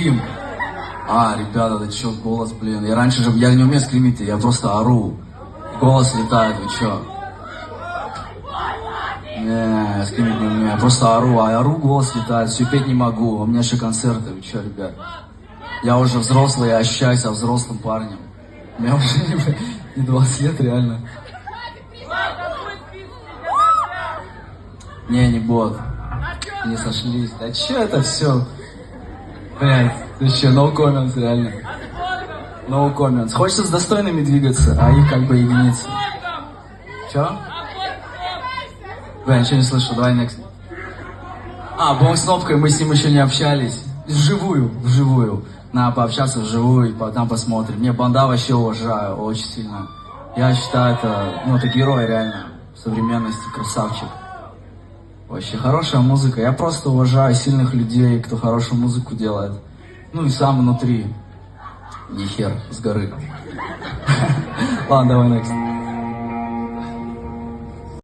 скрим. Ребята, да чё, голос, блин. Я раньше же, я не умею скримить, я просто ору. Голос летает, вы чё? Не, я скримить не умею, я просто ору, ору, голос летает, все, петь не могу. У меня еще концерты, вы чё, ребят? Я уже взрослый, я ощущаю себя взрослым парнем. Мне уже не 20 лет, реально. Не бот. Не сошлись. Да чё это все? Блять, ты че, no comments, реально. No comments. Хочется с достойными двигаться, а их как бы единицы. Чё? Бля, ничего не слышу, давай next. Бонг с Кнопкой, мы с ним еще не общались. Вживую. Надо пообщаться вживую, и потом посмотрим. Не, Бонда вообще уважаю, очень сильно. Я считаю, это герой реально современности, красавчик. Вообще хорошая музыка. Я просто уважаю сильных людей, кто хорошую музыку делает. Ну и сам внутри. Не хер с горы. Ладно, давай next.